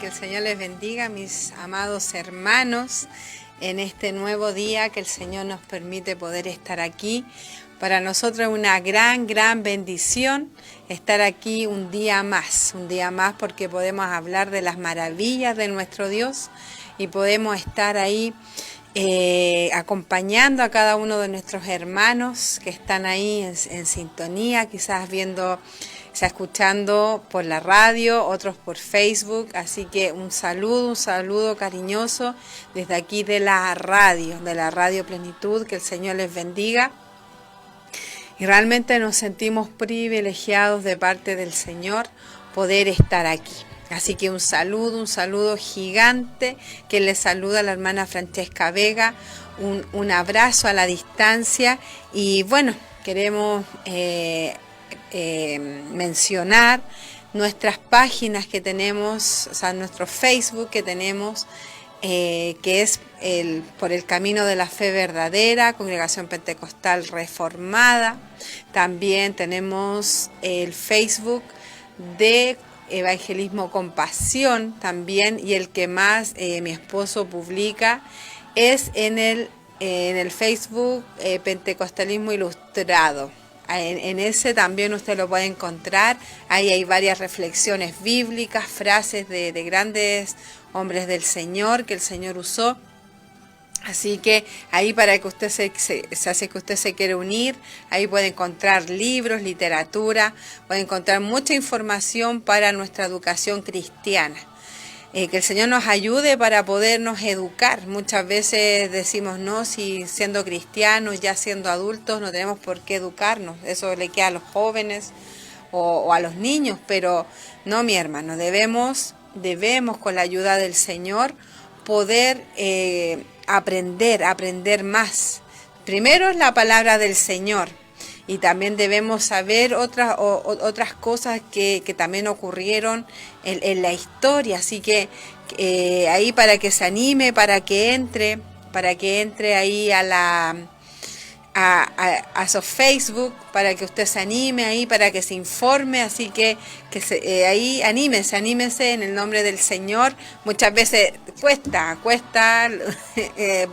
el Señor les bendiga, mis amados hermanos, en este nuevo día que el Señor nos permite poder estar aquí. Para nosotros es una gran bendición estar aquí un día más porque podemos hablar de las maravillas de nuestro Dios y podemos estar ahí acompañando a cada uno de nuestros hermanos que están ahí en sintonía, quizás escuchando por la radio, otros por Facebook. Así que un saludo cariñoso desde aquí de la radio Plenitud. Que el Señor les bendiga. Y realmente nos sentimos privilegiados de parte del Señor poder estar aquí. Así que un saludo gigante, que les saluda la hermana Francesca Vega, un abrazo a la distancia. Y bueno, queremos mencionar nuestras páginas que tenemos, o sea, nuestro Facebook que tenemos, que es por el camino de la fe verdadera, Congregación Pentecostal Reformada. También tenemos el Facebook de Evangelismo con Pasión también, y el que más mi esposo publica es en el Facebook Pentecostalismo Ilustrado. En ese también usted lo puede encontrar. Ahí hay varias reflexiones bíblicas, frases de grandes hombres del Señor que el Señor usó. Así que ahí, para que usted se hace que usted se quiere unir, ahí puede encontrar libros, literatura, puede encontrar mucha información para nuestra educación cristiana. Que el Señor nos ayude para podernos educar. Muchas veces decimos, no, si siendo cristianos, ya siendo adultos, no tenemos por qué educarnos. Eso le queda a los jóvenes o a los niños, pero no, mi hermano, debemos con la ayuda del Señor poder aprender más. Primero es la palabra del Señor. Y también debemos saber otras cosas que también ocurrieron en la historia. Así que ahí, para que se anime, para que entre ahí a su Facebook, para que usted se anime ahí, para que se informe. Así que ahí anímese en el nombre del Señor. Muchas veces cuesta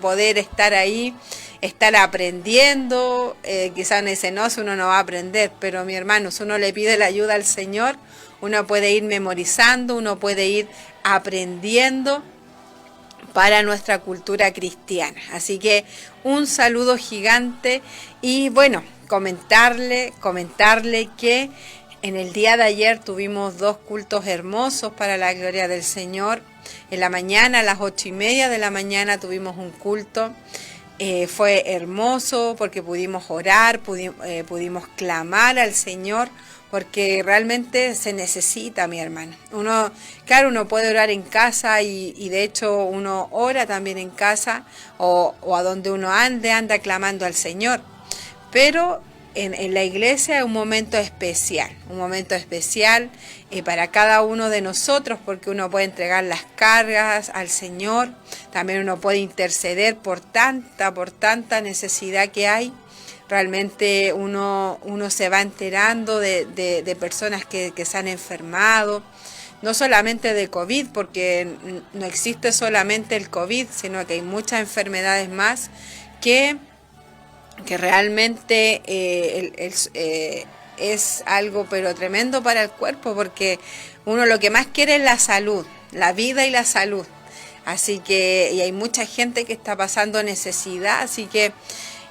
poder estar ahí, estar aprendiendo. Quizás en ese no, uno no va a aprender, pero mi hermano, si uno le pide la ayuda al Señor, uno puede ir memorizando, uno puede ir aprendiendo para nuestra cultura cristiana. Así que un saludo gigante. Y bueno, comentarle que en el día de ayer tuvimos 2 cultos hermosos para la gloria del Señor. En la mañana, a las 8:30 de la mañana, tuvimos un culto. Fue hermoso porque pudimos orar, pudimos clamar al Señor, porque realmente se necesita, mi hermano. Uno puede orar en casa y de hecho uno ora también en casa o a donde uno anda clamando al Señor. Pero en la iglesia es un momento especial para cada uno de nosotros, porque uno puede entregar las cargas al Señor. También uno puede interceder por tanta necesidad que hay. Realmente uno se va enterando de personas que se han enfermado, no solamente de COVID, porque no existe solamente el COVID, sino que hay muchas enfermedades más que realmente es algo pero tremendo para el cuerpo, porque uno lo que más quiere es la salud, la vida y la salud. Así que y hay mucha gente que está pasando necesidad, así que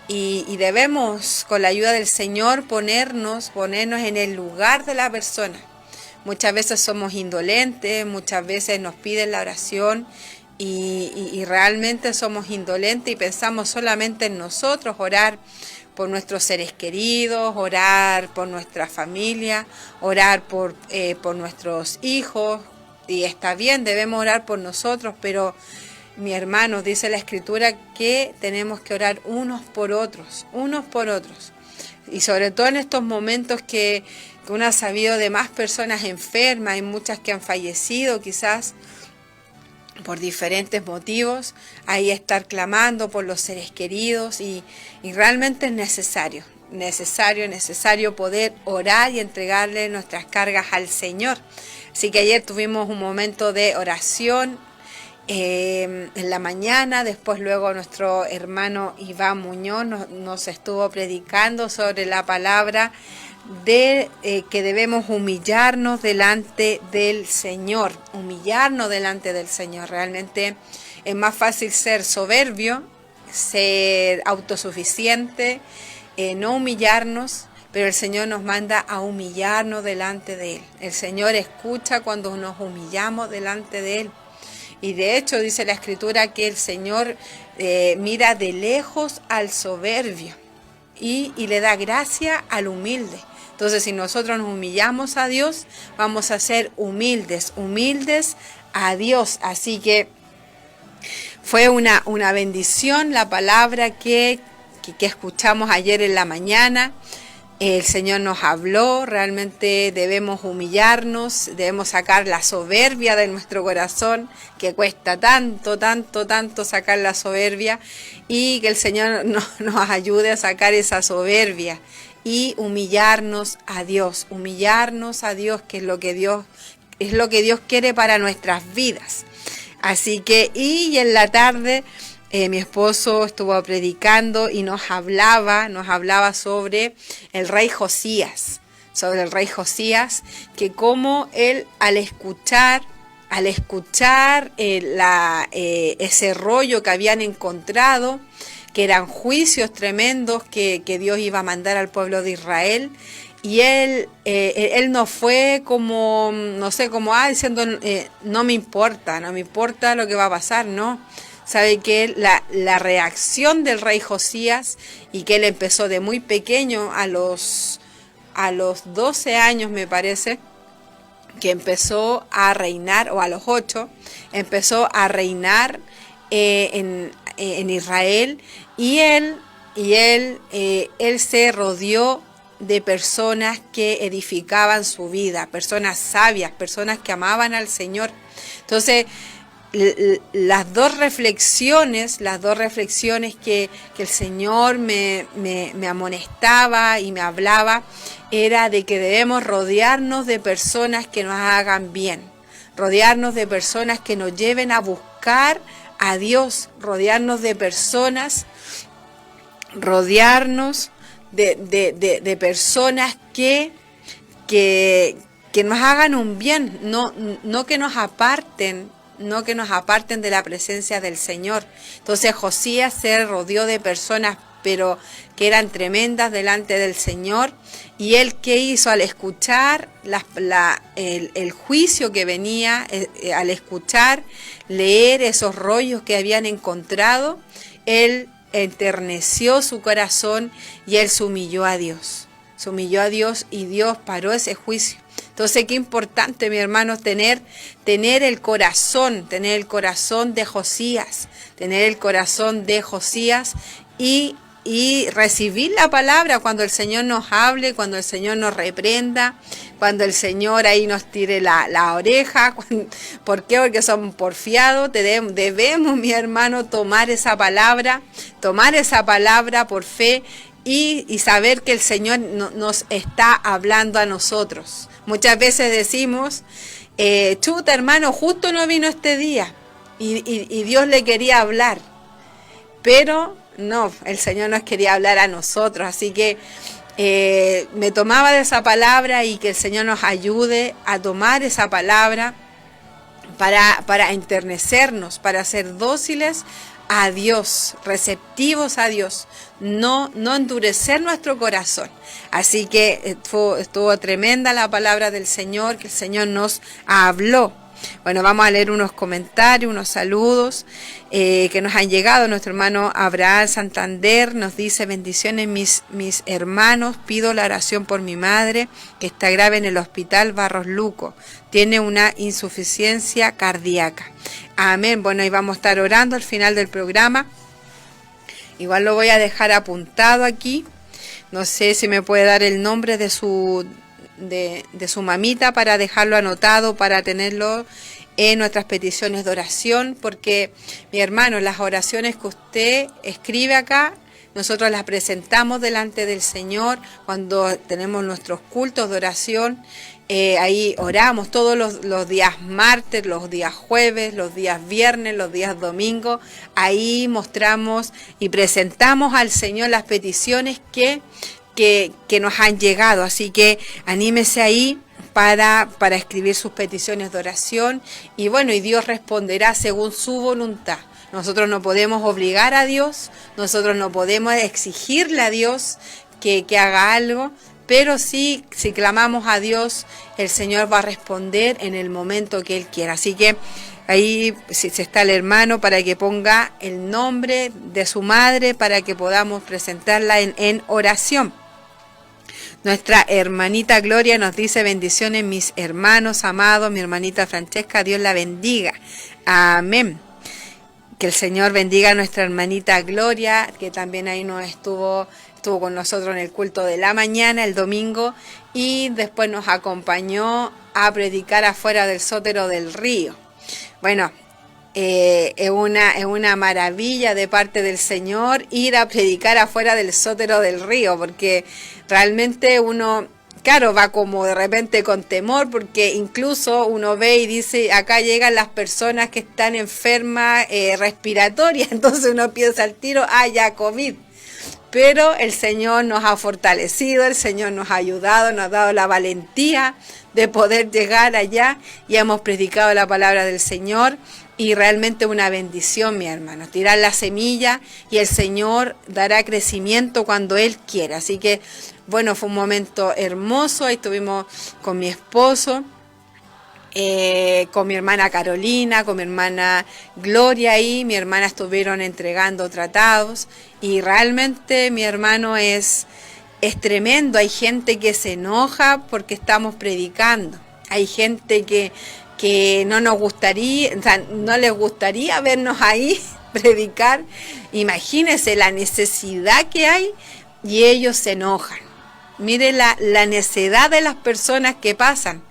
y debemos, con la ayuda del Señor, ponernos en el lugar de la persona. Muchas veces somos indolentes, muchas veces nos piden la oración y realmente somos indolentes y pensamos solamente en nosotros, orar por nuestros seres queridos, orar por nuestra familia, orar por nuestros hijos. Y está bien, debemos orar por nosotros, pero mi hermano, dice la Escritura que tenemos que orar unos por otros. Y sobre todo en estos momentos que uno ha sabido de más personas enfermas, hay muchas que han fallecido quizás por diferentes motivos, ahí estar clamando por los seres queridos y realmente es necesario. necesario poder orar y entregarle nuestras cargas al Señor. Así que ayer tuvimos un momento de oración en la mañana, después luego nuestro hermano Iván Muñoz nos estuvo predicando sobre la palabra de que debemos humillarnos delante del Señor, Realmente es más fácil ser soberbio, ser autosuficiente, no humillarnos, pero el Señor nos manda a humillarnos delante de Él. El Señor escucha cuando nos humillamos delante de Él. Y de hecho dice la Escritura que el Señor mira de lejos al soberbio y le da gracia al humilde. Entonces, si nosotros nos humillamos a Dios, vamos a ser humildes a Dios. Así que fue una bendición la palabra que escuchamos ayer en la mañana. El Señor nos habló, realmente debemos humillarnos, debemos sacar la soberbia de nuestro corazón, que cuesta tanto sacar la soberbia, y que el Señor nos ayude a sacar esa soberbia y humillarnos a Dios, que es lo que Dios quiere para nuestras vidas. Así que, y en la tarde mi esposo estuvo predicando y nos hablaba sobre el rey Josías, que como él al escuchar ese rollo que habían encontrado, que eran juicios tremendos que Dios iba a mandar al pueblo de Israel, y él no fue como, no sé, como diciendo, no me importa lo que va a pasar, no. Sabe que la reacción del rey Josías, y que él empezó de muy pequeño, a los 12 años me parece, que empezó a reinar, o a los 8, empezó a reinar en Israel, y él se rodeó de personas que edificaban su vida, personas sabias, personas que amaban al Señor. Entonces, las dos reflexiones que el Señor me amonestaba y me hablaba, era de que debemos rodearnos de personas que nos hagan bien, rodearnos de personas que nos lleven a buscar a Dios, rodearnos de personas que nos hagan un bien, no que nos aparten de la presencia del Señor. Entonces Josías se rodeó de personas, pero que eran tremendas delante del Señor, y él, ¿qué hizo? Al escuchar el juicio que venía, al escuchar, leer esos rollos que habían encontrado, él enterneció su corazón y él se humilló a Dios, y Dios paró ese juicio. Entonces, qué importante, mi hermano, tener el corazón de Josías, y recibir la palabra cuando el Señor nos hable, cuando el Señor nos reprenda, cuando el Señor ahí nos tire la oreja. ¿Por qué? Porque somos porfiados. Debemos, mi hermano, tomar esa palabra por fe, y saber que el Señor nos está hablando a nosotros. Muchas veces decimos, chuta, hermano, justo no vino este día, y Dios le quería hablar, pero no, el Señor nos quería hablar a nosotros. Así que me tomaba de esa palabra, y que el Señor nos ayude a tomar esa palabra para enternecernos, para ser dóciles a Dios, receptivos a Dios, no endurecer nuestro corazón. Así que estuvo tremenda la palabra del Señor, que el Señor nos habló. Bueno, vamos a leer unos comentarios, unos saludos que nos han llegado. Nuestro hermano Abraham Santander nos dice: bendiciones mis hermanos, pido la oración por mi madre, que está grave en el hospital Barros Luco, tiene una insuficiencia cardíaca. Amén. Bueno, ahí vamos a estar orando al final del programa. Igual lo voy a dejar apuntado aquí. No sé si me puede dar el nombre de su mamita, para dejarlo anotado, para tenerlo en nuestras peticiones de oración, porque, mi hermano, las oraciones que usted escribe acá nosotros las presentamos delante del Señor cuando tenemos nuestros cultos de oración. Ahí oramos todos los días martes, los días jueves, los días viernes, los días domingos. Ahí mostramos y presentamos al Señor las peticiones que nos han llegado. Así que anímese ahí para escribir sus peticiones de oración. Y bueno, y Dios responderá según su voluntad. Nosotros no podemos obligar a Dios, nosotros no podemos exigirle a Dios que haga algo, pero sí, si clamamos a Dios, el Señor va a responder en el momento que Él quiera. Así que ahí si está el hermano para que ponga el nombre de su madre para que podamos presentarla en oración. Nuestra hermanita Gloria nos dice: bendiciones mis hermanos amados, mi hermanita Francesca, Dios la bendiga. Amén. Que el Señor bendiga a nuestra hermanita Gloria, que también ahí nos estuvo con nosotros en el culto de la mañana, el domingo, y después nos acompañó a predicar afuera del Sótero del Río. Bueno, es una maravilla de parte del Señor ir a predicar afuera del Sótero del Río, porque realmente uno, claro, va como de repente con temor, porque incluso uno ve y dice, acá llegan las personas que están enfermas respiratorias, entonces uno piensa al tiro, ya COVID. Pero el Señor nos ha fortalecido, el Señor nos ha ayudado, nos ha dado la valentía de poder llegar allá y hemos predicado la palabra del Señor. Y realmente una bendición, mi hermano, tirar la semilla y el Señor dará crecimiento cuando Él quiera. Así que, bueno, fue un momento hermoso. Ahí estuvimos con mi esposo, con mi hermana Carolina, con mi hermana Gloria y mi hermana estuvieron entregando tratados. Y realmente, mi hermano, es tremendo. Hay gente que se enoja porque estamos predicando. Hay gente que no nos gustaría, o sea, no les gustaría vernos ahí predicar. Imagínense la necesidad que hay y ellos se enojan. Mire la necedad de las personas que pasan.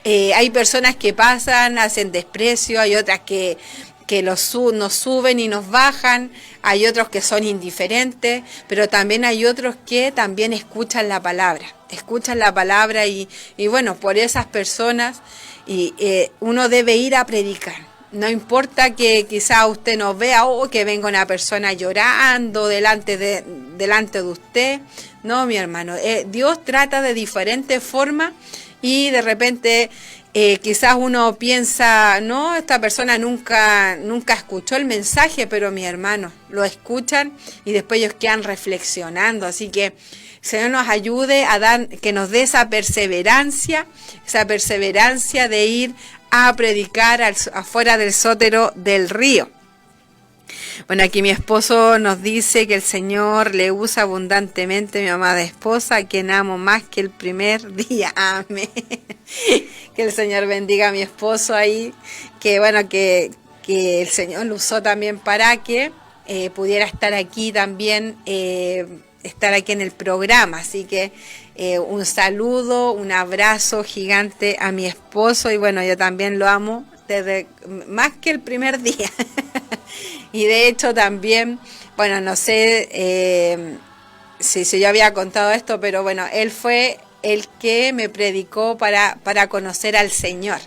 Hay personas que pasan, hacen desprecio, hay otras que nos suben y nos bajan, hay otros que son indiferentes, pero también hay otros que también escuchan la palabra y bueno, por esas personas uno debe ir a predicar. No importa que quizá usted nos vea o que venga una persona llorando delante de usted. No, mi hermano, Dios trata de diferentes formas y de repente quizás uno piensa, no, esta persona nunca escuchó el mensaje, pero mi hermano, lo escuchan y después ellos quedan reflexionando. Así que Señor nos ayude que nos dé esa perseverancia de ir a predicar afuera del Sótero del Río. Bueno, aquí mi esposo nos dice que el Señor le usa abundantemente, mi amada esposa, a quien amo más que el primer día. Amén. Que el Señor bendiga a mi esposo ahí, que bueno, que el Señor lo usó también para que pudiera estar aquí también, estar aquí en el programa. Así que un saludo, un abrazo gigante a mi esposo y bueno, yo también lo amo desde más que el primer día. Y de hecho también, bueno, no sé si yo había contado esto, pero bueno, él fue el que me predicó para conocer al Señor.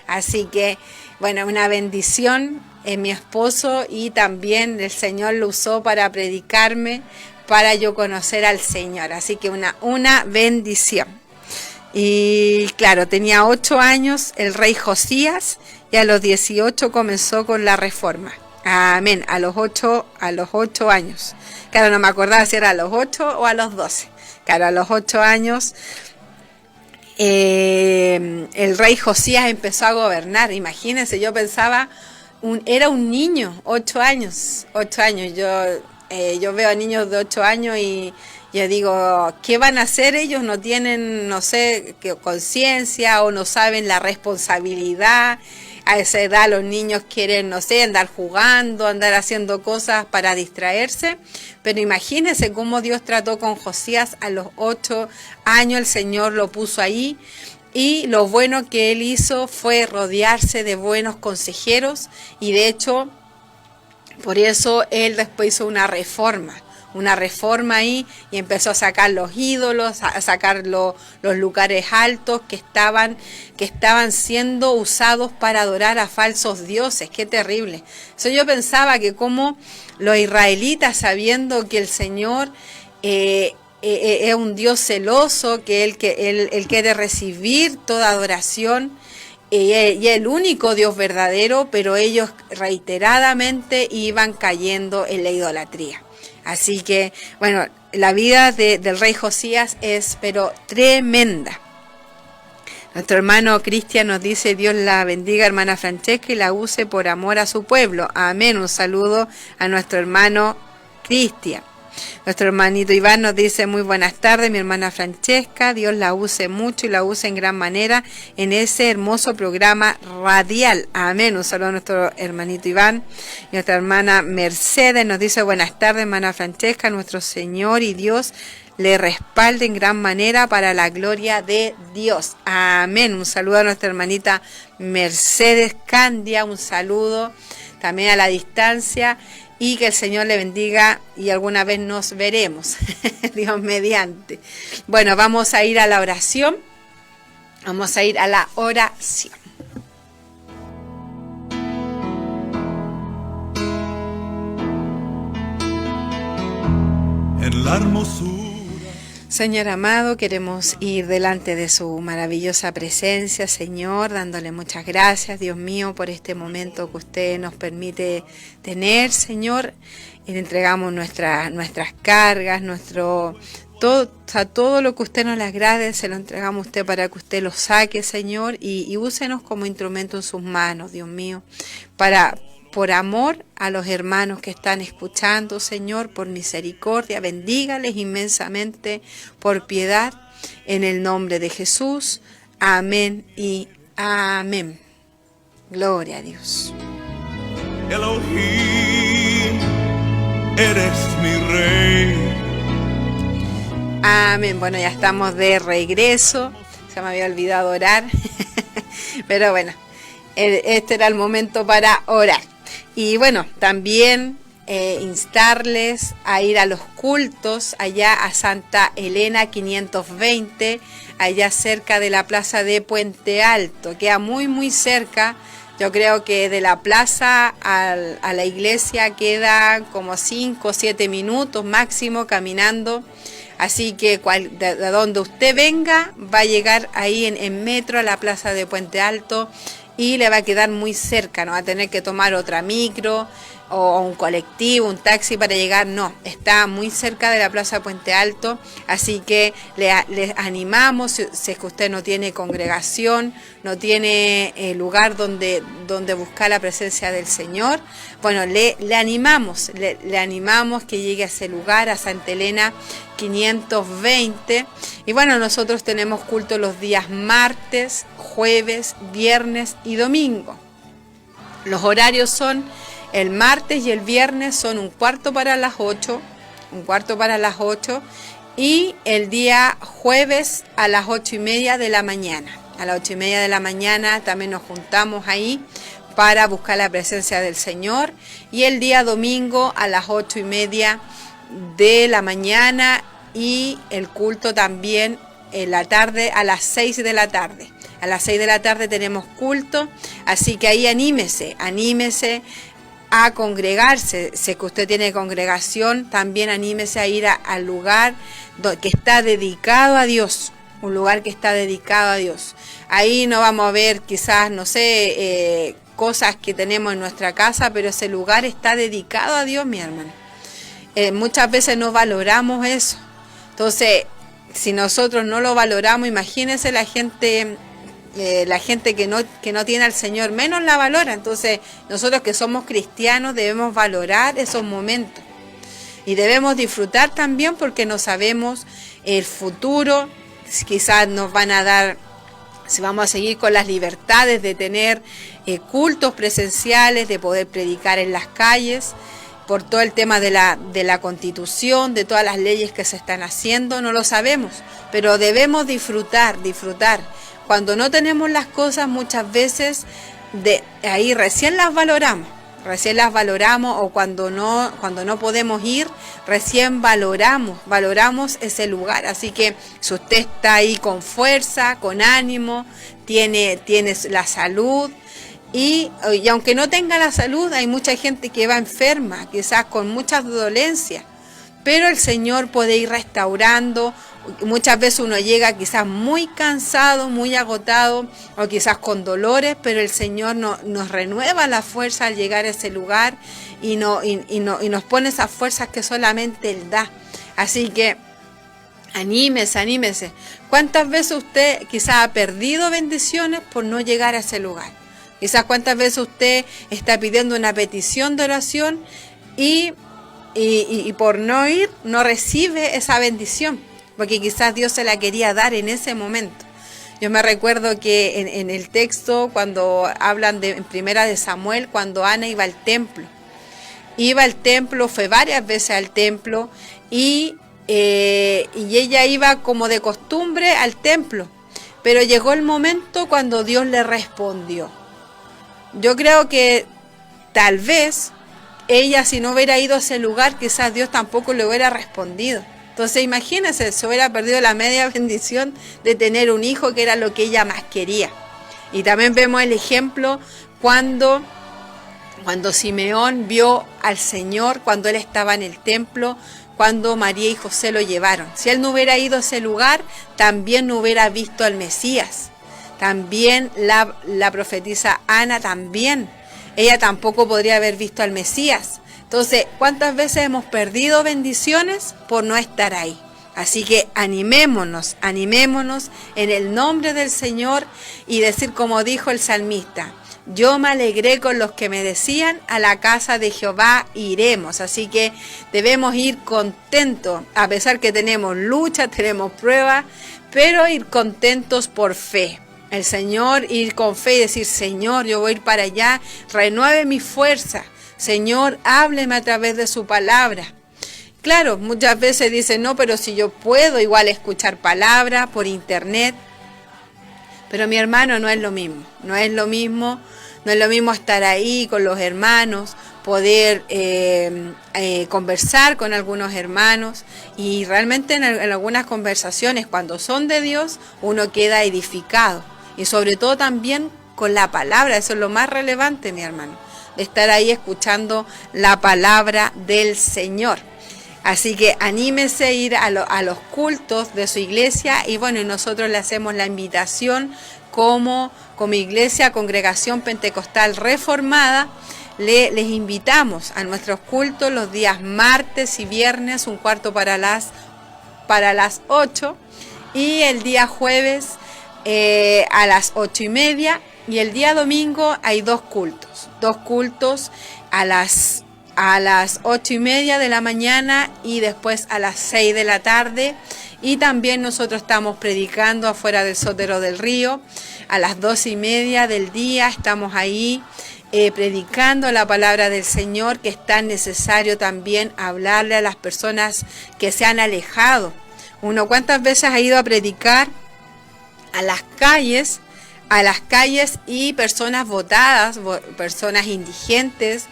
Así que, bueno, una bendición en mi esposo y también el Señor lo usó para predicarme, para yo conocer al Señor. Así que una bendición. Y claro, tenía 8 años el rey Josías y a los 18 comenzó con la reforma. Amén, a los 8 años. Claro, no me acordaba si era a los 8 o a los 12. Claro, a los 8 años el rey Josías empezó a gobernar. Imagínense, yo pensaba, era un niño, 8 años. Yo veo a niños de 8 años y yo digo, ¿qué van a hacer ellos? No tienen, no sé, conciencia o no saben la responsabilidad. A esa edad los niños quieren, no sé, andar jugando, andar haciendo cosas para distraerse. Pero imagínense cómo Dios trató con Josías a los 8 años. El Señor lo puso ahí. Y lo bueno que él hizo fue rodearse de buenos consejeros. Y de hecho, por eso él después hizo una reforma una reforma ahí y empezó a sacar los ídolos, a sacar los lugares altos que estaban siendo usados para adorar a falsos dioses. ¡Qué terrible! Eso yo pensaba que como los israelitas, sabiendo que el Señor es un Dios celoso, que Él quiere recibir toda adoración, y el único Dios verdadero, pero ellos reiteradamente iban cayendo en la idolatría. Así que, bueno, la vida del rey Josías es pero tremenda. Nuestro hermano Cristian nos dice: Dios la bendiga, hermana Francesca, y la use por amor a su pueblo. Amén. Un saludo a nuestro hermano Cristian. Nuestro hermanito Iván nos dice: muy buenas tardes, mi hermana Francesca, Dios la use mucho y la use en gran manera en ese hermoso programa radial. Amén. Un saludo a nuestro hermanito Iván. Y nuestra hermana Mercedes nos dice: buenas tardes, hermana Francesca, nuestro Señor y Dios le respalde en gran manera para la gloria de Dios. Amén. Un saludo a nuestra hermanita Mercedes Candia, un saludo también a la distancia. Y que el Señor le bendiga y alguna vez nos veremos, Dios mediante. Bueno, vamos a ir a la oración. Vamos a ir a la oración. En la hermosura. Señor amado, queremos ir delante de su maravillosa presencia, Señor, dándole muchas gracias, Dios mío, por este momento que usted nos permite tener, Señor. Y le entregamos nuestras cargas, todo lo que usted nos le agrade, se lo entregamos a usted para que usted lo saque, Señor, y úsenos como instrumento en sus manos, Dios mío, por amor a los hermanos que están escuchando, Señor, por misericordia, bendígales inmensamente, por piedad, en el nombre de Jesús. Amén y amén. Gloria a Dios. Elohim, eres mi rey. Amén. Bueno, ya estamos de regreso. Se me había olvidado orar. Pero bueno, este era el momento para orar. Y bueno, también instarles a ir a los cultos allá a Santa Elena 520, allá cerca de la plaza de Puente Alto. Queda muy muy cerca. Yo creo que de la plaza a la iglesia queda como 5 o 7 minutos máximo caminando. Así que de donde usted venga va a llegar ahí en metro a la plaza de Puente Alto. Y le va a quedar muy cerca, no va a tener que tomar otra micro o un colectivo, un taxi para llegar, no, está muy cerca de la Plaza Puente Alto, así que les animamos, si es que usted no tiene congregación, no tiene lugar donde buscar la presencia del Señor, bueno, le animamos que llegue a ese lugar, a Santa Elena 520, y bueno, nosotros tenemos culto los días martes, jueves, viernes y domingo. Los horarios son: el martes y el viernes son 7:45, 7:45, y el día jueves a las 8:30 de la mañana. A las 8:30 de la mañana también nos juntamos ahí para buscar la presencia del Señor, y el día domingo a las 8:30 de la mañana, y el culto también en la tarde a las 6 de la tarde. A las 6 de la tarde tenemos culto, así que ahí anímese a congregarse. Si que usted tiene congregación, también anímese a ir al lugar que está dedicado a Dios, un lugar que está dedicado a Dios. Ahí no vamos a ver quizás, no sé, cosas que tenemos en nuestra casa, pero ese lugar está dedicado a Dios, mi hermano. Muchas veces no valoramos eso. Entonces, si nosotros no lo valoramos, imagínense la gente que no tiene al Señor, menos la valora. Entonces, nosotros que somos cristianos debemos valorar esos momentos. Y debemos disfrutar también, porque no sabemos el futuro. Quizás nos van a dar, si vamos a seguir con las libertades de tener cultos presenciales, de poder predicar en las calles, por todo el tema de la Constitución, de todas las leyes que se están haciendo, no lo sabemos, pero debemos disfrutar. Cuando no tenemos las cosas, muchas veces ahí recién las valoramos. recién las valoramos, o cuando no podemos ir, recién valoramos ese lugar. Así que si usted está ahí con fuerza, con ánimo, tiene la salud, y aunque no tenga la salud, hay mucha gente que va enferma, quizás con muchas dolencias, pero el Señor puede ir restaurando. Muchas veces uno llega quizás muy cansado, muy agotado, o quizás con dolores, pero el Señor nos renueva la fuerza al llegar a ese lugar y nos pone esas fuerzas que solamente Él da. Así que anímese. ¿Cuántas veces usted quizás ha perdido bendiciones por no llegar a ese lugar? Quizás cuántas veces usted está pidiendo una petición de oración y por no ir, no recibe esa bendición, porque quizás Dios se la quería dar en ese momento. Yo me recuerdo que en el texto, cuando hablan en Primera de Samuel, cuando Ana iba al templo, fue varias veces al templo, y ella iba como de costumbre al templo, pero llegó el momento cuando Dios le respondió. Yo creo que tal vez ella, si no hubiera ido a ese lugar, quizás Dios tampoco le hubiera respondido. Entonces imagínense, se hubiera perdido la media bendición de tener un hijo, que era lo que ella más quería. Y también vemos el ejemplo cuando Simeón vio al Señor, cuando él estaba en el templo, cuando María y José lo llevaron. Si él no hubiera ido a ese lugar, también no hubiera visto al Mesías. También la profetisa Ana, ella tampoco podría haber visto al Mesías. Entonces, ¿cuántas veces hemos perdido bendiciones por no estar ahí? Así que animémonos en el nombre del Señor y decir como dijo el salmista: yo me alegré con los que me decían, a la casa de Jehová iremos. Así que debemos ir contentos, a pesar que tenemos lucha, tenemos pruebas, pero ir contentos por fe. El Señor, ir con fe y decir: Señor, yo voy a ir para allá, renueve mi fuerza. Señor, hábleme a través de su palabra. Claro, muchas veces dicen: no, pero si yo puedo igual escuchar palabra por internet. Pero mi hermano, no es lo mismo estar ahí con los hermanos, poder conversar con algunos hermanos, y realmente en algunas conversaciones, cuando son de Dios, uno queda edificado. Y sobre todo también con la palabra, eso es lo más relevante, mi hermano, de estar ahí escuchando la palabra del Señor. Así que anímese a ir a los cultos de su iglesia, y bueno, nosotros le hacemos la invitación como iglesia, Congregación Pentecostal Reformada. Les invitamos a nuestros cultos los días martes y viernes, 7:45 para las 8, y el día jueves a las 8:30, y el día domingo hay dos cultos a las 8:30 de la mañana y después a las 6 de la tarde. Y también nosotros estamos predicando afuera del Sotero del Río a las 12:30 del día. Estamos ahí predicando la palabra del Señor, que es tan necesario también hablarle a las personas que se han alejado. ¿Cuántas veces ha ido a predicar a las calles y personas botadas, personas indigentes?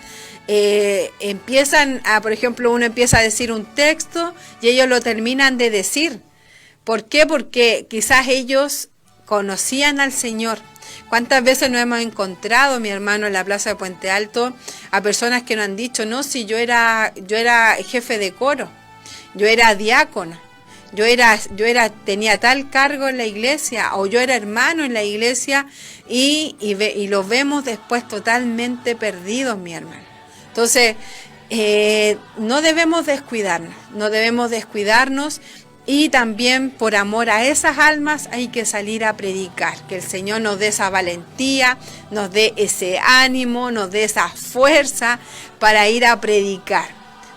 Por ejemplo, uno empieza a decir un texto y ellos lo terminan de decir. ¿Por qué? Porque quizás ellos conocían al Señor. ¿Cuántas veces nos hemos encontrado, mi hermano, en la plaza de Puente Alto, a personas que nos han dicho: no, si yo era jefe de coro, yo era diácono, tenía tal cargo en la iglesia, o yo era hermano en la iglesia, y los vemos después totalmente perdidos, mi hermano? Entonces, no debemos descuidarnos, y también por amor a esas almas hay que salir a predicar. Que el Señor nos dé esa valentía, nos dé ese ánimo, nos dé esa fuerza para ir a predicar.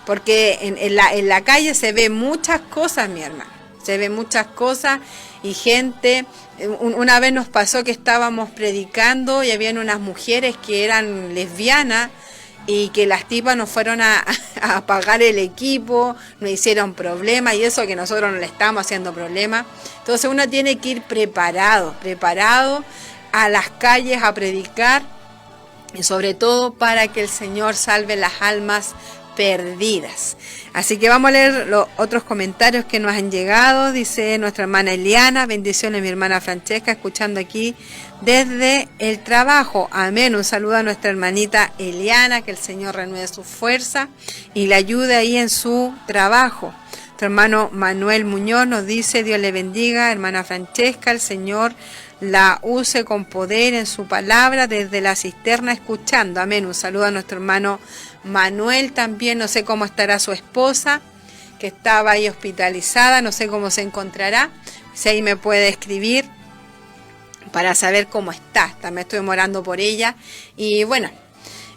Porque en la calle se ve muchas cosas, mi hermano. Se ve muchas cosas y gente. Una vez nos pasó que estábamos predicando y habían unas mujeres que eran lesbianas, y que las tipas nos fueron a pagar el equipo, nos hicieron problemas, y eso que nosotros no le estábamos haciendo problemas. Entonces uno tiene que ir preparado a las calles a predicar, y sobre todo para que el Señor salve las almas perdidas. Así que vamos a leer los otros comentarios que nos han llegado. Dice nuestra hermana Eliana: bendiciones mi hermana Francesca, escuchando aquí desde el trabajo. Amén. Un saludo a nuestra hermanita Eliana, que el Señor renueve su fuerza y le ayude ahí en su trabajo. Nuestro hermano Manuel Muñoz nos dice: Dios le bendiga, hermana Francesca, el Señor la use con poder en su palabra desde la cisterna escuchando. Amén. Un saludo a nuestro hermano Manuel también. No sé cómo estará su esposa, que estaba ahí hospitalizada, no sé cómo se encontrará. Si ahí me puede escribir para saber cómo está. También estoy orando por ella. Y bueno,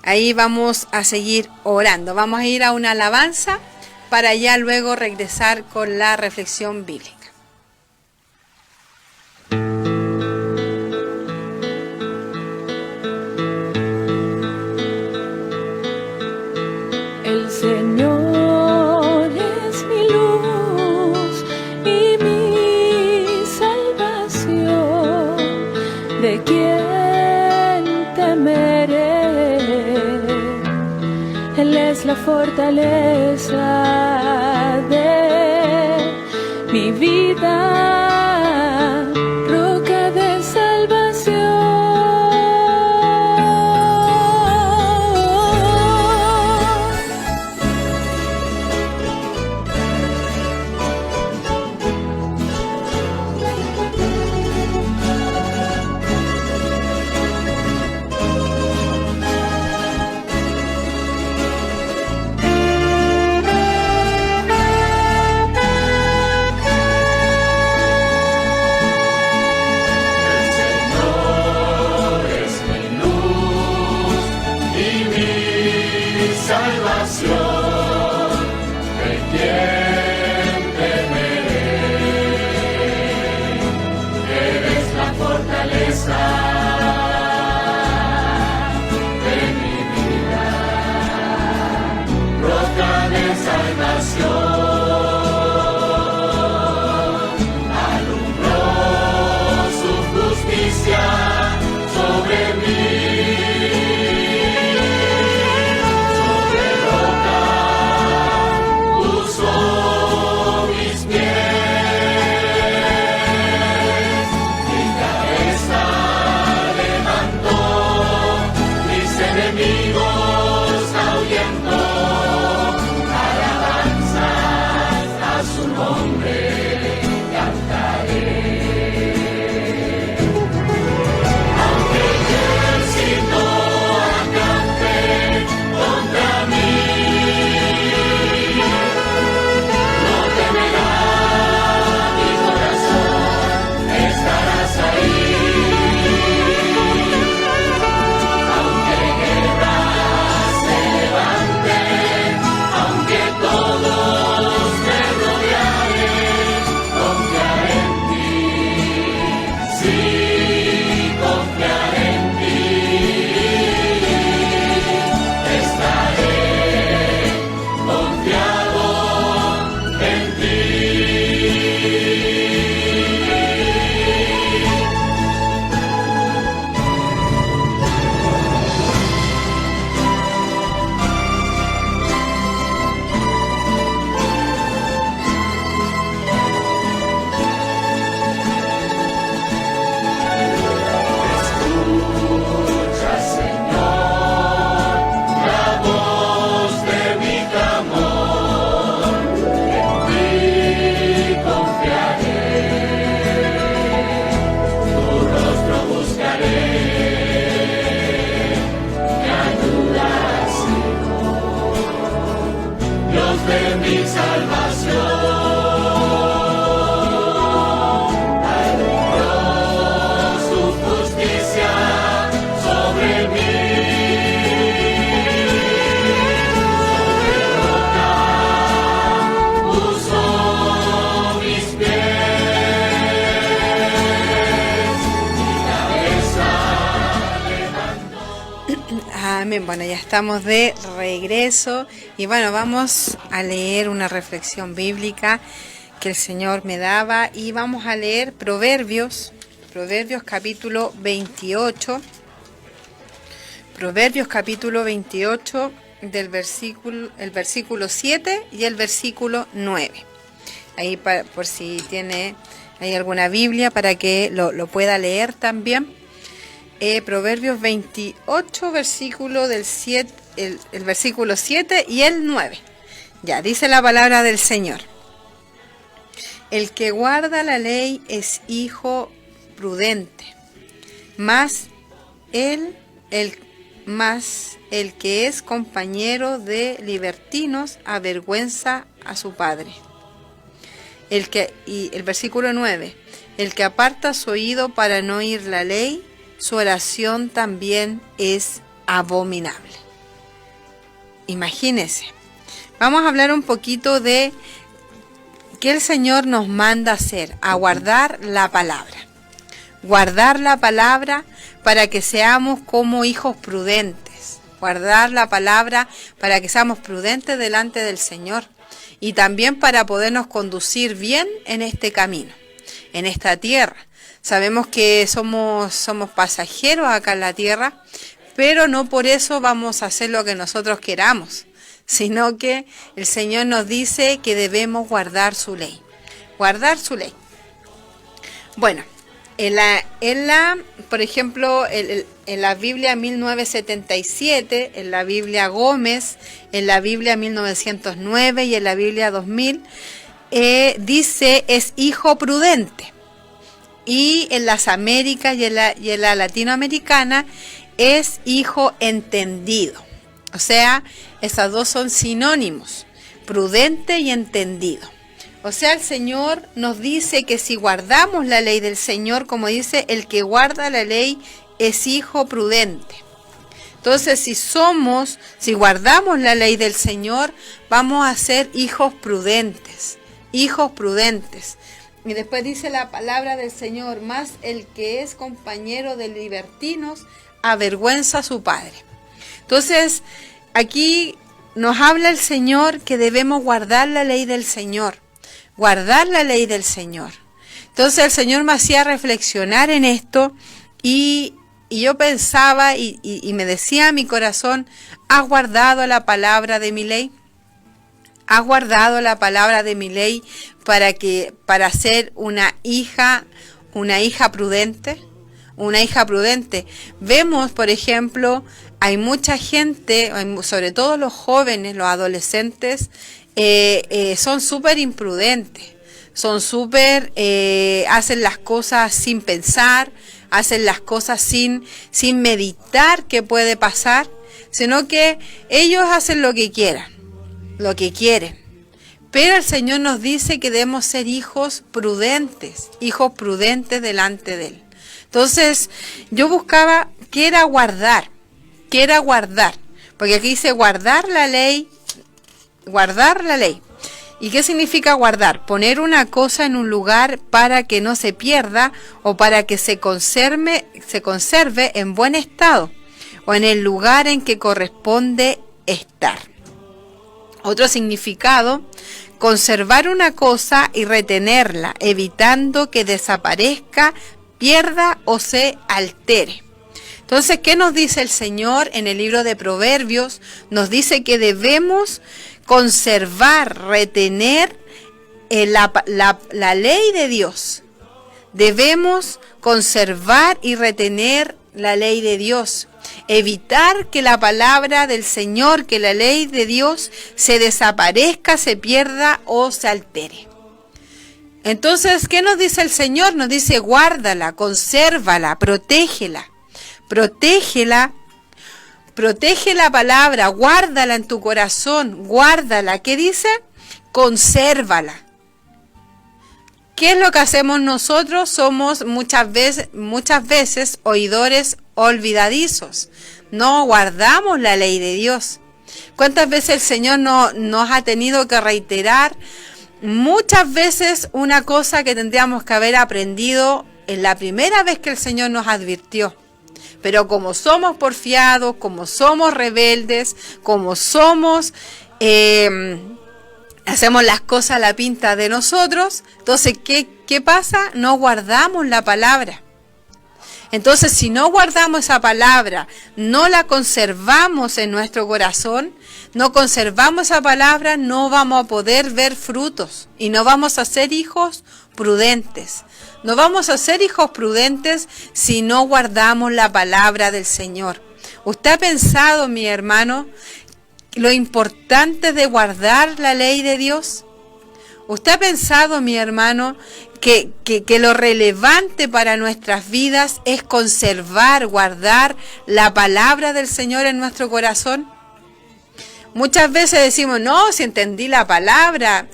ahí vamos a seguir orando. Vamos a ir a una alabanza para ya luego regresar con la reflexión bíblica. El Señor es mi luz y mi salvación, ¿de quién temeré? Él es la fortaleza de mi vida, roca de salvación. Amén. Bueno, ya estamos de regreso y bueno, vamos a leer una reflexión bíblica que el Señor me daba y vamos a leer Proverbios capítulo 28, Proverbios capítulo 28, el versículo 7 y el versículo 9. Ahí por si tiene hay alguna Biblia para que lo pueda leer también. Proverbios 28, versículo del 7, el versículo 7 y el 9. Ya, dice la palabra del Señor. El que guarda la ley es hijo prudente, mas el que es compañero de libertinos avergüenza a su padre. Y el versículo 9, el que aparta su oído para no oír la ley, su oración también es abominable. Imagínense. Vamos a hablar un poquito de qué el Señor nos manda hacer, a guardar la palabra. Guardar la palabra para que seamos como hijos prudentes. Guardar la palabra para que seamos prudentes delante del Señor. Y también para podernos conducir bien en este camino, en esta tierra. Sabemos que somos pasajeros acá en la tierra, pero no por eso vamos a hacer lo que nosotros queramos, sino que el Señor nos dice que debemos guardar su ley. Guardar su ley. Bueno, por ejemplo, en la Biblia 1977, en la Biblia Gómez, en la Biblia 1909 y en la Biblia 2000, dice es hijo prudente. Y en las Américas y en la latinoamericana es hijo entendido. O sea, esas dos son sinónimos, prudente y entendido. O sea, el Señor nos dice que si guardamos la ley del Señor, como dice, el que guarda la ley es hijo prudente. Entonces, si guardamos la ley del Señor, vamos a ser hijos prudentes, hijos prudentes. Y después dice la palabra del Señor, más el que es compañero de libertinos avergüenza a su padre. Entonces, aquí nos habla el Señor que debemos guardar la ley del Señor. Guardar la ley del Señor. Entonces el Señor me hacía reflexionar en esto y yo pensaba y me decía a mi corazón, ¿has guardado la palabra de mi ley? ¿Has guardado la palabra de mi ley para ser una hija prudente? Una hija prudente. Vemos, por ejemplo, hay mucha gente, sobre todo los jóvenes, los adolescentes, son súper imprudentes, hacen las cosas sin pensar, hacen las cosas sin meditar qué puede pasar, sino que ellos hacen lo que quieran, lo que quieren. Pero el Señor nos dice que debemos ser hijos prudentes delante de Él. Entonces, yo buscaba qué era guardar, porque aquí dice guardar la ley. ¿Y qué significa guardar? Poner una cosa en un lugar para que no se pierda o para que se conserve en buen estado o en el lugar en que corresponde estar. Otro significado, conservar una cosa y retenerla, evitando que desaparezca, pierda o se altere. Entonces, ¿qué nos dice el Señor en el libro de Proverbios? Nos dice que debemos conservar, retener la ley de Dios. Debemos conservar y retener la ley de Dios. Evitar que la palabra del Señor, que la ley de Dios se desaparezca, se pierda o se altere. Entonces, ¿qué nos dice el Señor? Nos dice guárdala, consérvala, protégela. Protege la palabra, guárdala en tu corazón, guárdala. ¿Qué dice? Consérvala. ¿Qué es lo que hacemos nosotros? Somos muchas veces oidores olvidadizos. No guardamos la ley de Dios. ¿Cuántas veces el Señor nos ha tenido que reiterar? Muchas veces una cosa que tendríamos que haber aprendido en la primera vez que el Señor nos advirtió. Pero como somos porfiados, como somos rebeldes, como somos, hacemos las cosas a la pinta de nosotros, entonces, ¿qué pasa? No guardamos la palabra. Entonces, si no guardamos esa palabra, no la conservamos en nuestro corazón, no conservamos esa palabra, no vamos a poder ver frutos y no vamos a ser hijos prudentes. No vamos a ser hijos prudentes si no guardamos la palabra del Señor. ¿Usted ha pensado, mi hermano, lo importante de guardar la ley de Dios? ¿Usted ha pensado, mi hermano, que lo relevante para nuestras vidas es conservar, guardar la palabra del Señor en nuestro corazón? Muchas veces decimos, no, si entendí la palabra,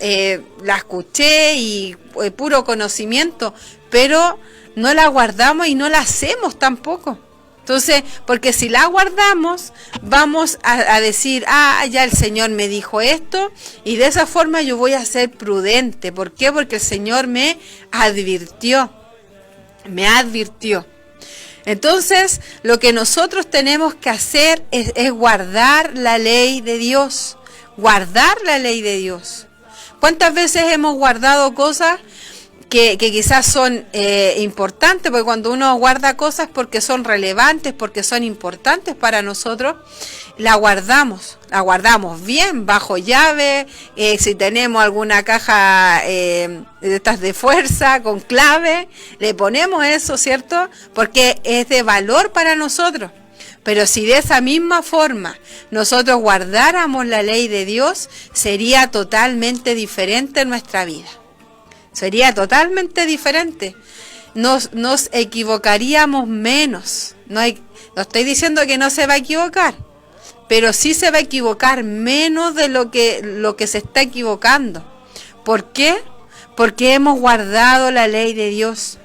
la escuché y puro conocimiento, pero no la guardamos y no la hacemos tampoco. Entonces, porque si la guardamos, vamos a decir, ya el Señor me dijo esto y de esa forma yo voy a ser prudente. ¿Por qué? Porque el Señor me advirtió. Entonces, lo que nosotros tenemos que hacer es guardar la ley de Dios. Guardar la ley de Dios. ¿Cuántas veces hemos guardado cosas que quizás son importantes? Porque cuando uno guarda cosas porque son relevantes, porque son importantes para nosotros, la guardamos bien, bajo llave, si tenemos alguna caja de estas de fuerza, con clave, le ponemos eso, ¿cierto? Porque es de valor para nosotros. Pero si de esa misma forma nosotros guardáramos la ley de Dios, sería totalmente diferente en nuestra vida. Sería totalmente diferente. Nos equivocaríamos menos. No estoy diciendo que no se va a equivocar, pero sí se va a equivocar menos de lo que se está equivocando. ¿Por qué? Porque hemos guardado la ley de Dios.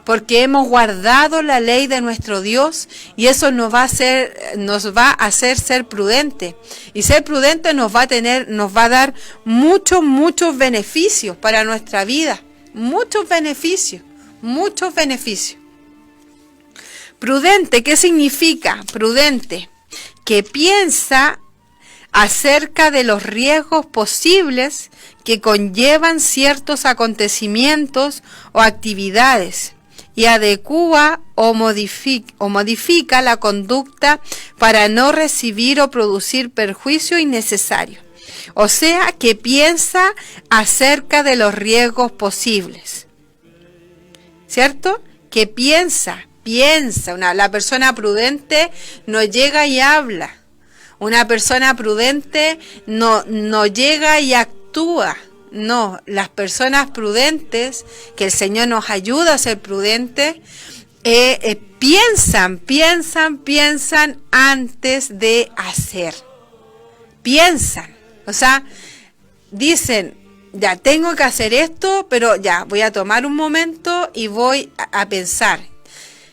Porque hemos guardado la ley de nuestro Dios y eso nos va a hacer ser prudentes. Y ser prudente nos va a dar muchos beneficios para nuestra vida. Muchos beneficios. Prudente, ¿qué significa? Prudente, que piensa acerca de los riesgos posibles que conllevan ciertos acontecimientos o actividades y adecúa o modifica la conducta para no recibir o producir perjuicio innecesario. O sea, que piensa acerca de los riesgos posibles. ¿Cierto? Que piensa. La persona prudente no llega y habla. Una persona prudente no llega y actúa. No, las personas prudentes, que el Señor nos ayuda a ser prudentes, piensan antes de hacer. Piensan, o sea, dicen, ya tengo que hacer esto, pero ya voy a tomar un momento y voy a pensar.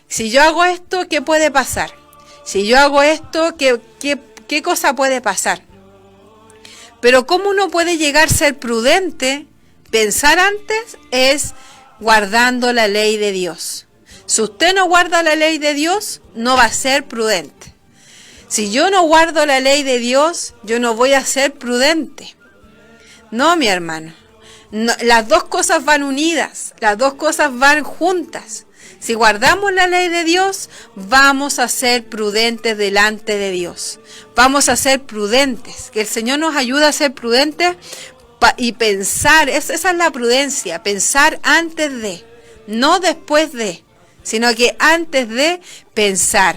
Si yo hago esto, ¿qué puede pasar? Si yo hago esto, ¿qué cosa puede pasar? Pero ¿cómo uno puede llegar a ser prudente? Pensar antes es guardando la ley de Dios. Si usted no guarda la ley de Dios, no va a ser prudente. Si yo no guardo la ley de Dios, yo no voy a ser prudente. No, mi hermano. No, las dos cosas van unidas, las dos cosas van juntas. Si guardamos la ley de Dios, vamos a ser prudentes delante de Dios. Vamos a ser prudentes. Que el Señor nos ayude a ser prudentes y pensar. Esa es la prudencia. Pensar antes de, no después de, sino que antes de pensar.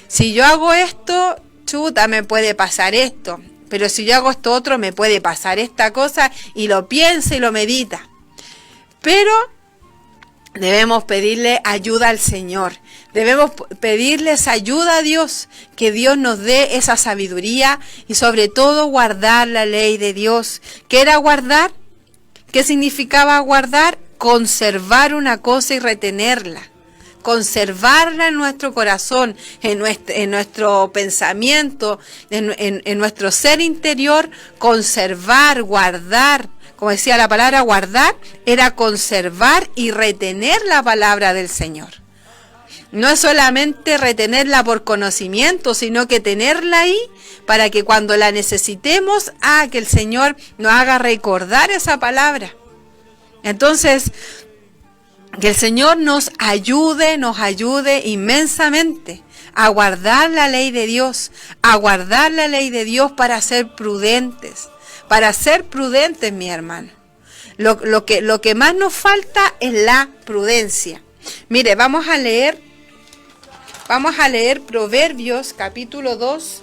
Si yo hago esto, chuta, me puede pasar esto. Pero si yo hago esto otro, me puede pasar esta cosa, y lo piensa y lo medita. Pero debemos pedirle ayuda al Señor. Debemos pedirles ayuda a Dios, que Dios nos dé esa sabiduría y sobre todo guardar la ley de Dios. ¿Qué era guardar? ¿Qué significaba guardar? Conservar una cosa y retenerla. Conservarla en nuestro corazón, en nuestro pensamiento, en nuestro ser interior. Conservar, guardar. Como decía la palabra, guardar era conservar y retener la palabra del Señor. No es solamente retenerla por conocimiento, sino que tenerla ahí para que cuando la necesitemos, que el Señor nos haga recordar esa palabra. Entonces, Que el Señor nos ayude inmensamente a guardar la ley de Dios, para ser prudentes, mi hermano. Lo que más nos falta es la prudencia. Mire, vamos a leer Proverbios capítulo 2,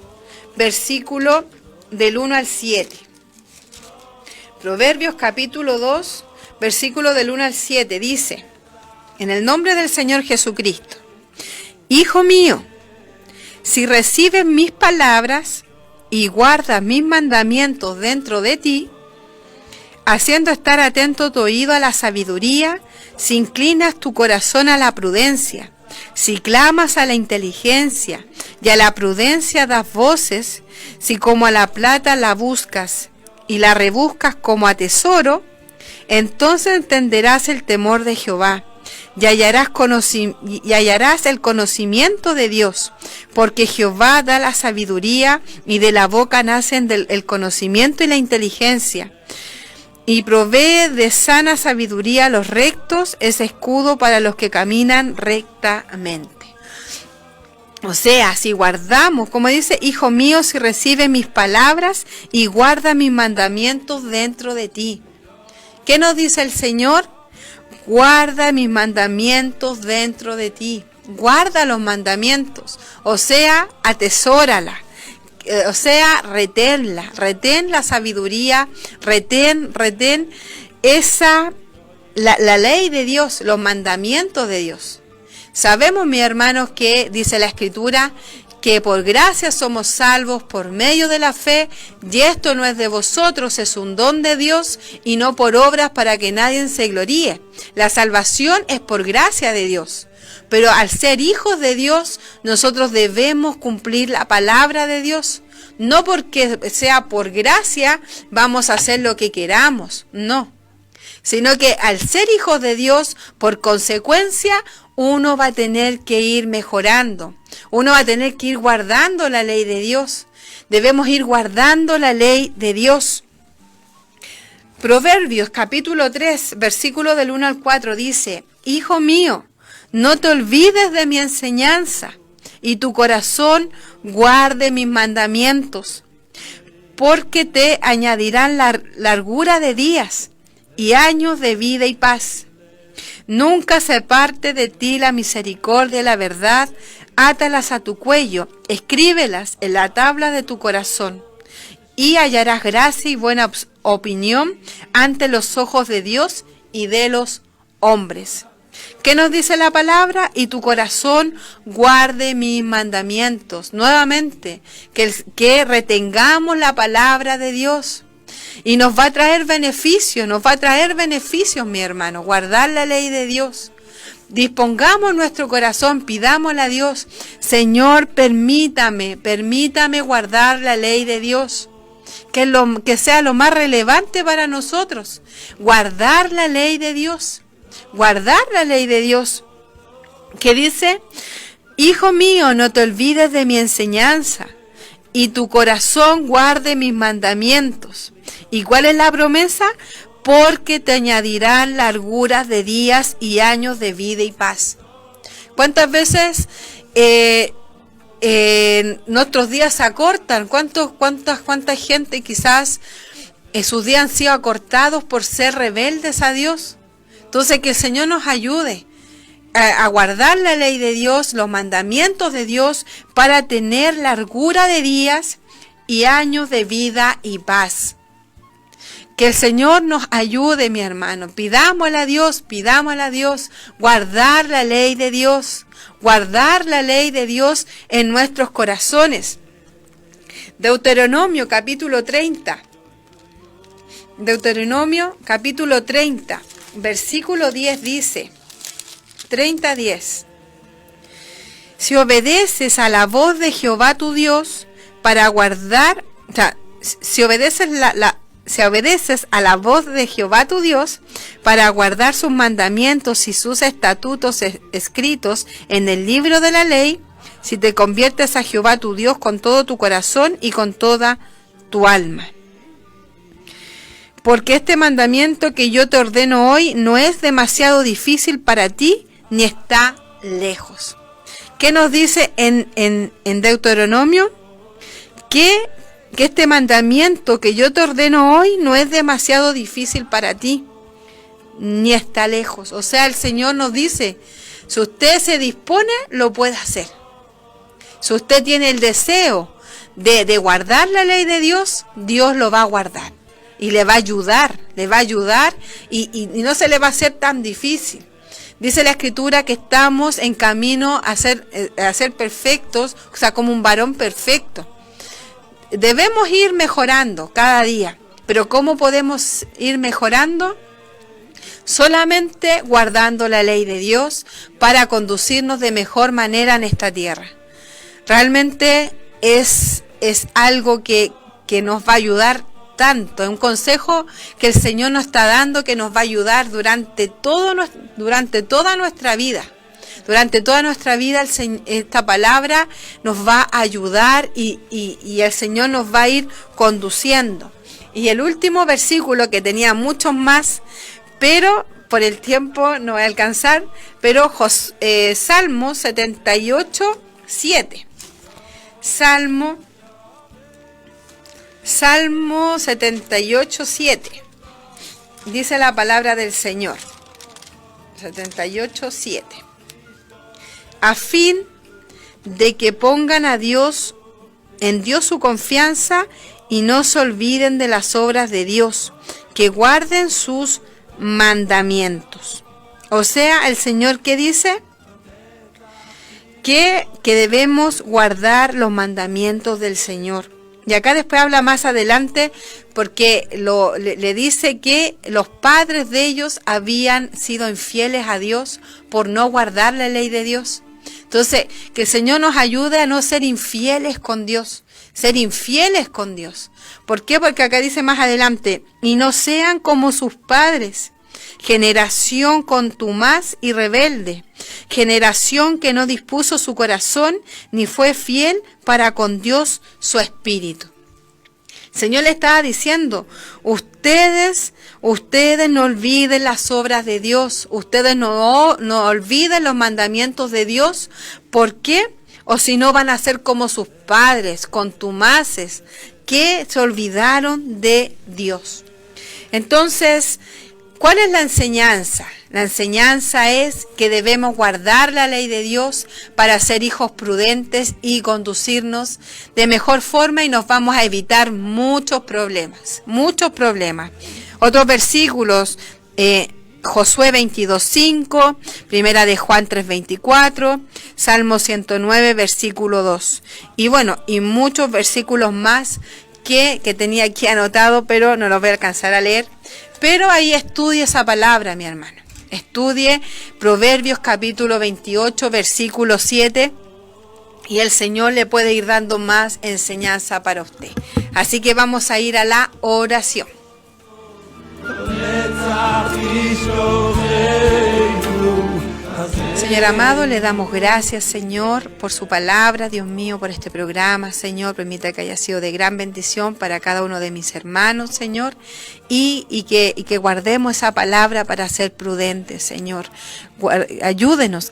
versículo del 1 al 7. Proverbios capítulo 2, versículo del 1 al 7 dice: en el nombre del Señor Jesucristo, Hijo mío, si recibes mis palabras y guardas mis mandamientos dentro de ti, haciendo estar atento tu oído a la sabiduría, si inclinas tu corazón a la prudencia, si clamas a la inteligencia y a la prudencia das voces, si como a la plata la buscas y la rebuscas como a tesoro, entonces entenderás el temor de Jehová y hallarás el conocimiento de Dios, porque Jehová da la sabiduría y de la boca nacen el conocimiento y la inteligencia. Y provee de sana sabiduría a los rectos, es escudo para los que caminan rectamente. O sea, si guardamos, como dice, Hijo mío, si recibes mis palabras y guarda mis mandamientos dentro de ti. ¿Qué nos dice el Señor? Guarda mis mandamientos dentro de ti. Guarda los mandamientos. O sea, atesórala. O sea, retén la sabiduría, retén la ley de Dios, los mandamientos de Dios. Sabemos, mis hermanos, que dice la Escritura que por gracia somos salvos por medio de la fe, y esto no es de vosotros, es un don de Dios, y no por obras para que nadie se gloríe. La salvación es por gracia de Dios. Pero al ser hijos de Dios, nosotros debemos cumplir la palabra de Dios. No porque sea por gracia, vamos a hacer lo que queramos, no. Sino que al ser hijos de Dios, por consecuencia, uno va a tener que ir mejorando. Uno va a tener que ir guardando la ley de Dios. Debemos ir guardando la ley de Dios. Proverbios capítulo 3, versículo del 1 al 4 dice: Hijo mío, no te olvides de mi enseñanza, y tu corazón guarde mis mandamientos, porque te añadirán largura de días y años de vida y paz. Nunca se aparte de ti la misericordia y la verdad, átalas a tu cuello, escríbelas en la tabla de tu corazón, y hallarás gracia y buena opinión ante los ojos de Dios y de los hombres. ¿Qué nos dice la palabra? Y tu corazón guarde mis mandamientos. Nuevamente, que retengamos la palabra de Dios. Y nos va a traer beneficios, mi hermano, guardar la ley de Dios. Dispongamos nuestro corazón, pidámosle a Dios: Señor, permítame guardar la ley de Dios. Que sea lo más relevante para nosotros, guardar la ley de Dios. Guardar la ley de Dios, que dice: Hijo mío, no te olvides de mi enseñanza, y tu corazón guarde mis mandamientos. ¿Y cuál es la promesa? Porque te añadirán larguras de días y años de vida y paz. ¿Cuántas veces nuestros días se acortan? ¿Cuánta gente quizás sus días han sido acortados por ser rebeldes a Dios? Entonces, que el Señor nos ayude a guardar la ley de Dios, los mandamientos de Dios, para tener largura de días y años de vida y paz. Que el Señor nos ayude, mi hermano. Pidámosle a Dios, guardar la ley de Dios, en nuestros corazones. Deuteronomio capítulo 30. Deuteronomio capítulo 30. Versículo 10 dice, 30:10: Si obedeces a la voz de Jehová tu Dios para guardar, si obedeces a la voz de Jehová tu Dios para guardar sus mandamientos y sus estatutos escritos en el libro de la ley, si te conviertes a Jehová tu Dios con todo tu corazón y con toda tu alma. porque este mandamiento que yo te ordeno hoy no es demasiado difícil para ti, ni está lejos. ¿Qué nos dice en Deuteronomio? Que este mandamiento que yo te ordeno hoy no es demasiado difícil para ti, ni está lejos. O sea, el Señor nos dice, si usted se dispone, lo puede hacer. Si usted tiene el deseo de guardar la ley de Dios, Dios lo va a guardar. Y le va a ayudar y no se le va a hacer tan difícil. Dice la Escritura que estamos en camino a ser perfectos, o sea, como un varón perfecto. Debemos ir mejorando cada día, pero ¿cómo podemos ir mejorando? Solamente guardando la ley de Dios para conducirnos de mejor manera en esta tierra. Realmente es algo que nos va a ayudar tanto, es un consejo que el Señor nos está dando que nos va a ayudar durante toda nuestra vida. Durante toda nuestra vida esta palabra nos va a ayudar y el Señor nos va a ir conduciendo. Y el último versículo, que tenía muchos más, pero por el tiempo no voy a alcanzar, pero Salmo 78, 7. Salmo 78, 7. Dice la palabra del Señor. 78, 7. A fin de que pongan en Dios su confianza y no se olviden de las obras de Dios, que guarden sus mandamientos. O sea, el Señor, ¿qué dice? Que debemos guardar los mandamientos del Señor. Y acá después habla más adelante, porque le dice que los padres de ellos habían sido infieles a Dios por no guardar la ley de Dios. Entonces, que el Señor nos ayude a no ser infieles con Dios. Ser infieles con Dios. ¿Por qué? Porque acá dice más adelante, y no sean como sus padres, generación contumaz y rebelde, generación que no dispuso su corazón ni fue fiel para con Dios su espíritu. El Señor le estaba diciendo, ustedes no olviden las obras de Dios, ustedes no olviden los mandamientos de Dios. ¿Por qué? O si no van a ser como sus padres, contumaces, que se olvidaron de Dios. Entonces, ¿cuál es la enseñanza? La enseñanza es que debemos guardar la ley de Dios para ser hijos prudentes y conducirnos de mejor forma, y nos vamos a evitar muchos problemas. Otros versículos, Josué 22:5, Primera de Juan 3:24, Salmo 109, versículo 2. Y bueno, y muchos versículos más que tenía aquí anotado, pero no los voy a alcanzar a leer. Pero ahí estudie esa palabra, mi hermano. Estudie Proverbios capítulo 28, versículo 7, y el Señor le puede ir dando más enseñanza para usted. Así que vamos a ir a la oración. Señor amado, le damos gracias, Señor, por su palabra, Dios mío, por este programa, Señor. Permita que haya sido de gran bendición para cada uno de mis hermanos, Señor, y que guardemos esa palabra para ser prudentes, Señor. Ayúdenos,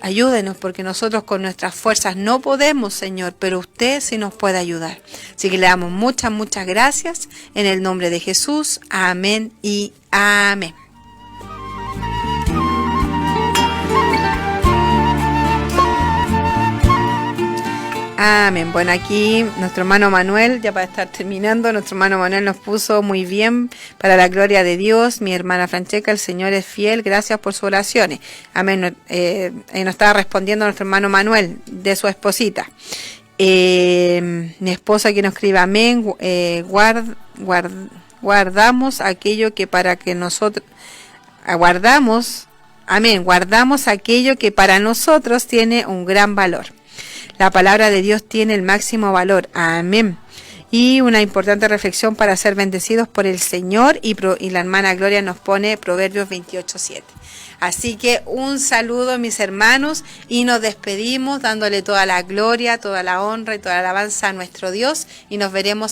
porque nosotros con nuestras fuerzas no podemos, Señor, pero usted sí nos puede ayudar. Así que le damos muchas gracias en el nombre de Jesús. Amén y amén. Amén. Bueno, aquí nuestro hermano Manuel, ya para estar terminando, nuestro hermano Manuel nos puso muy bien, para la gloria de Dios. Mi hermana Francesca, el Señor es fiel, gracias por sus oraciones. Amén. Nos estaba respondiendo nuestro hermano Manuel de su esposita. Mi esposa que nos escribe, amén, guardamos aquello que para que nosotros, guardamos aquello que para nosotros tiene un gran valor. La palabra de Dios tiene el máximo valor. Amén. Y una importante reflexión para ser bendecidos por el Señor. Y la hermana Gloria nos pone Proverbios 28:7. Así que un saludo, mis hermanos, y nos despedimos dándole toda la gloria, toda la honra y toda la alabanza a nuestro Dios. Y nos veremos